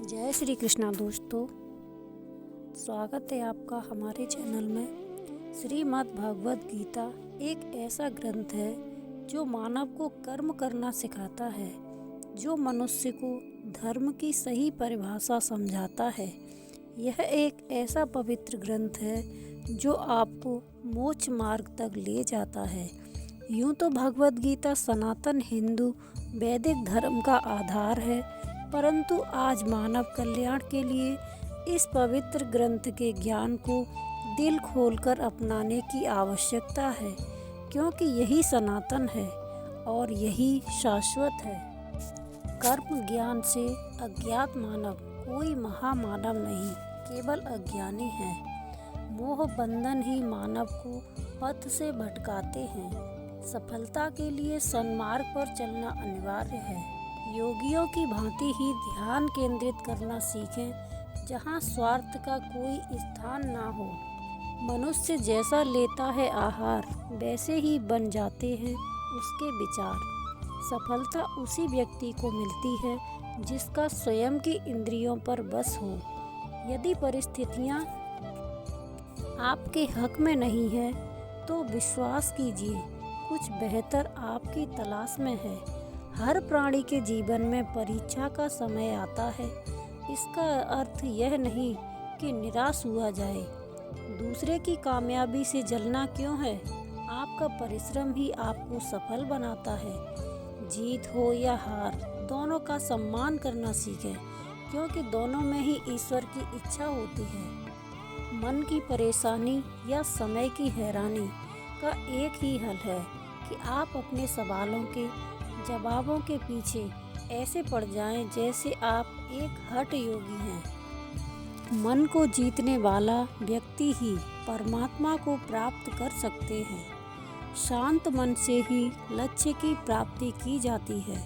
जय श्री कृष्णा दोस्तों, स्वागत है आपका हमारे चैनल में। श्रीमद् भगवद गीता एक ऐसा ग्रंथ है जो मानव को कर्म करना सिखाता है, जो मनुष्य को धर्म की सही परिभाषा समझाता है। यह एक ऐसा पवित्र ग्रंथ है जो आपको मोक्ष मार्ग तक ले जाता है। यूँ तो भगवद गीता सनातन हिंदू वैदिक धर्म का आधार है, परंतु आज मानव कल्याण के लिए इस पवित्र ग्रंथ के ज्ञान को दिल खोलकर अपनाने की आवश्यकता है, क्योंकि यही सनातन है और यही शाश्वत है। कर्म ज्ञान से अज्ञात मानव कोई महामानव नहीं, केवल अज्ञानी है। मोह बंधन ही मानव को पथ से भटकाते हैं। सफलता के लिए सन्मार्ग पर चलना अनिवार्य है। योगियों की भांति ही ध्यान केंद्रित करना सीखें, जहाँ स्वार्थ का कोई स्थान ना हो। मनुष्य जैसा लेता है आहार, वैसे ही बन जाते हैं उसके विचार। सफलता उसी व्यक्ति को मिलती है जिसका स्वयं की इंद्रियों पर बस हो। यदि परिस्थितियाँ आपके हक में नहीं है तो विश्वास कीजिए, कुछ बेहतर आपकी तलाश में है। हर प्राणी के जीवन में परीक्षा का समय आता है। इसका अर्थ यह नहीं कि निराश हुआ जाए। दूसरे की कामयाबी से जलना क्यों है? आपका परिश्रम ही आपको सफल बनाता है। जीत हो या हार, दोनों का सम्मान करना सीखें, क्योंकि दोनों में ही ईश्वर की इच्छा होती है। मन की परेशानी या समय की हैरानी का एक ही हल है कि आप अपने सवालों के जवाबों के पीछे ऐसे पड़ जाएं जैसे आप एक हठ योगी हैं। मन को जीतने वाला व्यक्ति ही परमात्मा को प्राप्त कर सकते हैं। शांत मन से ही लक्ष्य की प्राप्ति की जाती है।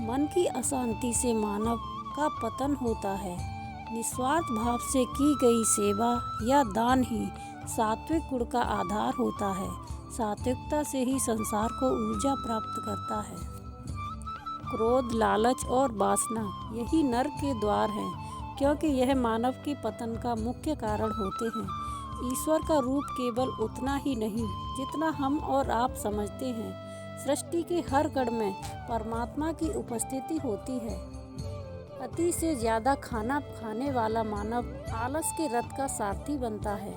मन की अशांति से मानव का पतन होता है। निस्वार्थ भाव से की गई सेवा या दान ही सात्विक गुण का आधार होता है। सात्विकता से ही संसार को ऊर्जा प्राप्त करता है। क्रोध, लालच और वासना यही नरक के द्वार हैं, क्योंकि यह मानव के पतन का मुख्य कारण होते हैं। ईश्वर का रूप केवल उतना ही नहीं जितना हम और आप समझते हैं। सृष्टि के हर कण में परमात्मा की उपस्थिति होती है। अति से ज्यादा खाना खाने वाला मानव आलस के रथ का सारथी बनता है।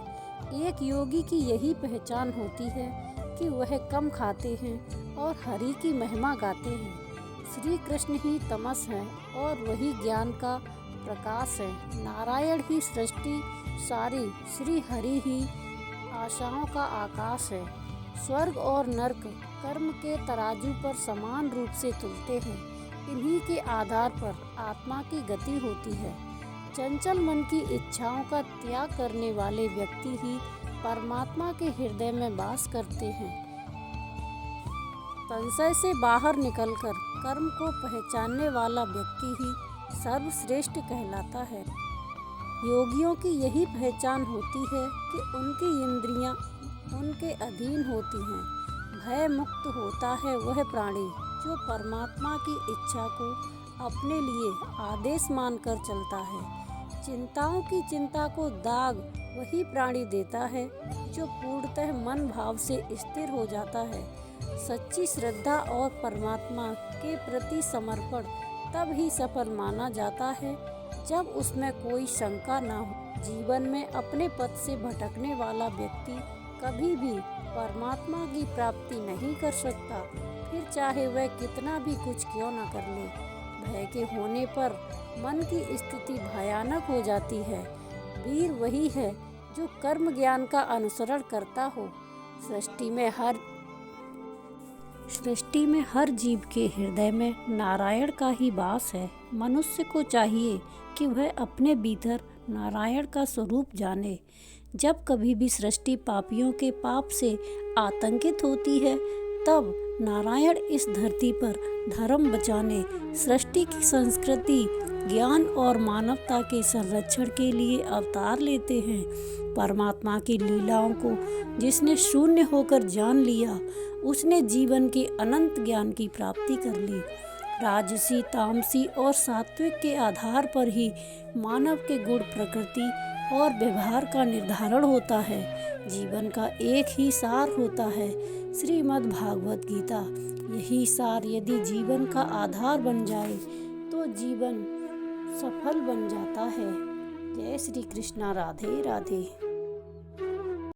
एक योगी की यही पहचान होती है कि वह कम खाते हैं और हरि की महिमा गाते हैं। श्री कृष्ण ही तमस है और वही ज्ञान का प्रकाश है। नारायण ही सृष्टि सारी, श्री हरि ही आशाओं का आकाश है। स्वर्ग और नरक कर्म के तराजू पर समान रूप से तुलते हैं। इन्हीं के आधार पर आत्मा की गति होती है। चंचल मन की इच्छाओं का त्याग करने वाले व्यक्ति ही परमात्मा के हृदय में वास करते हैं। संशय से बाहर निकलकर कर्म को पहचानने वाला व्यक्ति ही सर्वश्रेष्ठ कहलाता है। योगियों की यही पहचान होती है कि उनकी इंद्रियां उनके अधीन होती हैं। भय मुक्त होता है वह प्राणी जो परमात्मा की इच्छा को अपने लिए आदेश मानकर चलता है। चिंताओं की चिंता को दाग वही प्राणी देता है जो पूर्णतः मन भाव से स्थिर हो जाता है। सच्ची श्रद्धा और परमात्मा के प्रति समर्पण तब ही सफल माना जाता है जब उसमें कोई शंका ना हो। जीवन में अपने पथ से भटकने वाला व्यक्ति कभी भी परमात्मा की प्राप्ति नहीं कर सकता, फिर चाहे वह कितना भी कुछ क्यों न कर ले। भय के होने पर मन की स्थिति भयानक हो जाती है। वीर वही है जो कर्म ज्ञान का अनुसरण करता हो। सृष्टि में हर जीव के हृदय में नारायण का ही वास है। मनुष्य को चाहिए कि वह अपने भीतर नारायण का स्वरूप जाने। जब कभी भी सृष्टि पापियों के पाप से आतंकित होती है, तब नारायण इस धरती पर धर्म बचाने, सृष्टि की संस्कृति, ज्ञान और मानवता के संरक्षण के लिए अवतार लेते हैं। परमात्मा की लीलाओं को जिसने शून्य होकर जान लिया, उसने जीवन के अनंत ज्ञान की प्राप्ति कर ली। राजसी, तामसी और सात्विक के आधार पर ही मानव के गुण, प्रकृति और व्यवहार का निर्धारण होता है। जीवन का एक ही सार होता है, श्रीमद् भागवत गीता। यही सार यदि जीवन का आधार बन जाए तो जीवन सफल बन जाता है। जय श्री कृष्णा। राधे राधे।